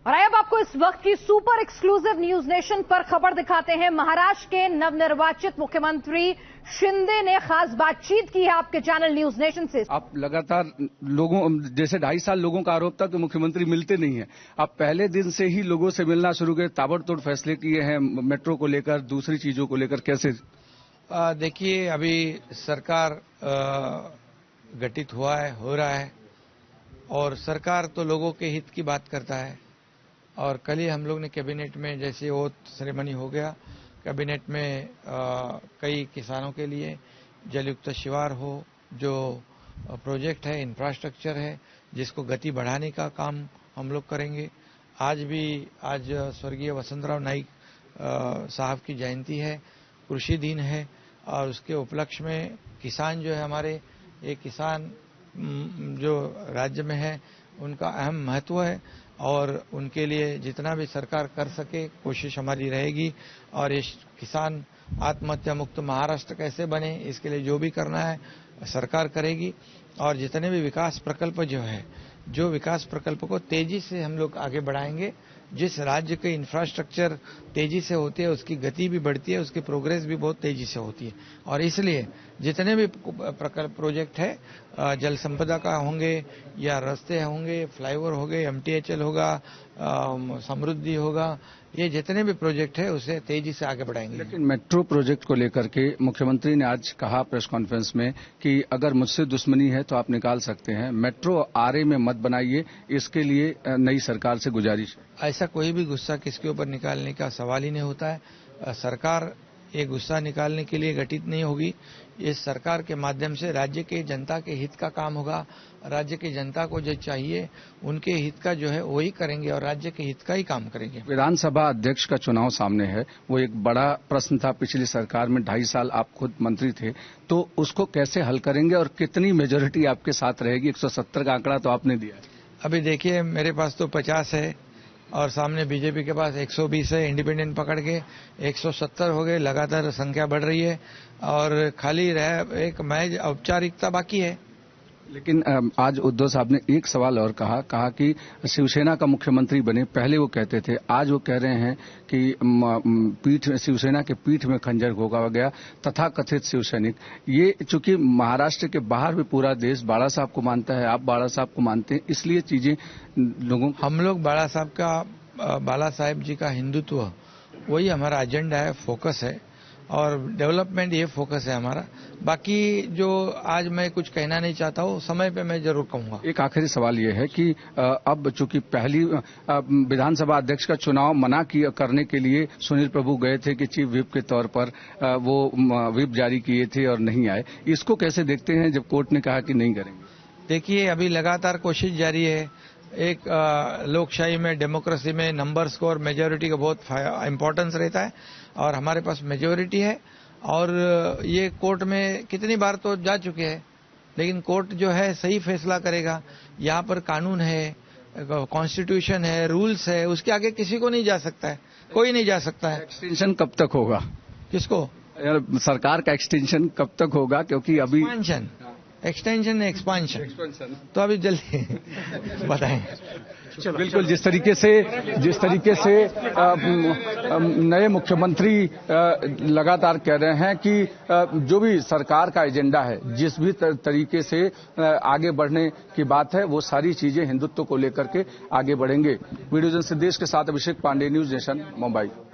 और अब आपको इस वक्त की सुपर एक्सक्लूसिव न्यूज नेशन पर खबर दिखाते हैं। महाराष्ट्र के नवनिर्वाचित मुख्यमंत्री शिंदे ने खास बातचीत की है आपके चैनल न्यूज नेशन से। आप लगातार लोगों जैसे 2.5 साल लोगों का आरोप था कि मुख्यमंत्री मिलते नहीं है, आप पहले दिन से ही लोगों से मिलना शुरू किए, ताबड़तोड़ फैसले किए हैं मेट्रो को लेकर, दूसरी चीजों को लेकर, कैसे? देखिए, अभी सरकार गठित हुआ है, हो रहा है, और सरकार तो लोगों के हित की बात करता है। और कल ही हम लोग ने कैबिनेट में जैसे ओथ सेरेमनी हो गया, कैबिनेट में कई किसानों के लिए जलयुक्त शिवार हो, जो प्रोजेक्ट है, इंफ्रास्ट्रक्चर है, जिसको गति बढ़ाने का काम हम लोग करेंगे। आज स्वर्गीय वसंतराव नाइक साहब की जयंती है, कृषि दिन है, और उसके उपलक्ष्य में किसान जो है हमारे, ये किसान जो राज्य में है उनका अहम महत्व है, और उनके लिए जितना भी सरकार कर सके कोशिश हमारी रहेगी। और इस किसान आत्महत्या मुक्त महाराष्ट्र कैसे बने, इसके लिए जो भी करना है सरकार करेगी। और जितने भी विकास प्रकल्प जो विकास प्रकल्प को तेजी से हम लोग आगे बढ़ाएंगे। जिस राज्य के इंफ्रास्ट्रक्चर तेजी से होती है उसकी गति भी बढ़ती है, उसकी प्रोग्रेस भी बहुत तेजी से होती है। और इसलिए जितने भी प्रकल्प प्रोजेक्ट है, जल संपदा का होंगे या रास्ते होंगे, फ्लाईओवर होंगे, MTHL होगा, समृद्धि होगा, ये जितने भी प्रोजेक्ट है उसे तेजी से आगे बढ़ाएंगे। लेकिन मेट्रो प्रोजेक्ट को लेकर के मुख्यमंत्री ने आज कहा प्रेस कॉन्फ्रेंस में कि अगर मुझसे दुश्मनी है तो आप निकाल सकते हैं, मेट्रो आरे में मत बनाइए, इसके लिए नई सरकार से गुजारिश। ऐसा कोई भी गुस्सा किसके ऊपर निकालने का सवाल ही नहीं होता है। सरकार ये गुस्सा निकालने के लिए गठित नहीं होगी। इस सरकार के माध्यम से राज्य के जनता के हित का काम होगा। राज्य की जनता को जो चाहिए उनके हित का जो है वही करेंगे, और राज्य के हित का ही काम करेंगे। विधानसभा अध्यक्ष का चुनाव सामने है, वो एक बड़ा प्रश्न था। पिछली सरकार में 2.5 साल आप खुद मंत्री थे, तो उसको कैसे हल करेंगे और कितनी मेजोरिटी आपके साथ रहेगी? 170 का आंकड़ा तो आपने दिया है। अभी देखिए, मेरे पास तो 50 है और सामने बीजेपी के पास 120 है। इंडिपेंडेंट पकड़ के 170 हो गए। लगातार संख्या बढ़ रही है और खाली एक महज औपचारिकता बाकी है। लेकिन आज उद्धव साहब ने एक सवाल और कहा कि शिवसेना का मुख्यमंत्री बने। पहले वो कहते थे, आज वो कह रहे हैं कि शिवसेना के पीठ में खंजर घोंका गया, तथाकथित शिवसैनिक। ये चूंकि महाराष्ट्र के बाहर भी पूरा देश बाला साहब को मानता है, आप बाला साहब को मानते हैं, इसलिए चीजें लोगों, हम लोग बाला साहब जी का हिंदुत्व वही हमारा एजेंडा है, फोकस है, और डेवलपमेंट ये फोकस है हमारा। बाकी जो आज मैं कुछ कहना नहीं चाहता हूँ, समय पे मैं जरूर कहूंगा। एक आखिरी सवाल ये है कि अब चूंकि पहली विधानसभा अध्यक्ष का चुनाव करने के लिए सुनील प्रभु गए थे कि चीफ व्हिप के तौर पर वो व्हिप जारी किए थे और नहीं आए, इसको कैसे देखते हैं जब कोर्ट ने कहा कि नहीं करेंगे? देखिए, अभी लगातार कोशिश जारी है। एक लोकशाही में, डेमोक्रेसी में नंबर्स को और मेजोरिटी का बहुत इंपॉर्टेंस रहता है, और हमारे पास मेजोरिटी है। और ये कोर्ट में कितनी बार तो जा चुके हैं, लेकिन कोर्ट जो है सही फैसला करेगा। यहाँ पर कानून है, कॉन्स्टिट्यूशन है, रूल्स है, उसके आगे किसी को नहीं जा सकता है, कोई नहीं जा सकता है। एक्सटेंशन कब तक होगा? किसको? सरकार का एक्सटेंशन कब तक होगा? क्योंकि अभी एक्सटेंशन एक्सपांशन तो अभी जल्दी बताएं। बिल्कुल, जिस तरीके से नए मुख्यमंत्री लगातार कह रहे हैं कि जो भी सरकार का एजेंडा है, जिस भी तरीके से आगे बढ़ने की बात है, वो सारी चीजें हिंदुत्व को लेकर के आगे बढ़ेंगे। वीडियो जर्नलिस्ट सिद्धेश के साथ अभिषेक पांडे, न्यूज नेशन, मुंबई।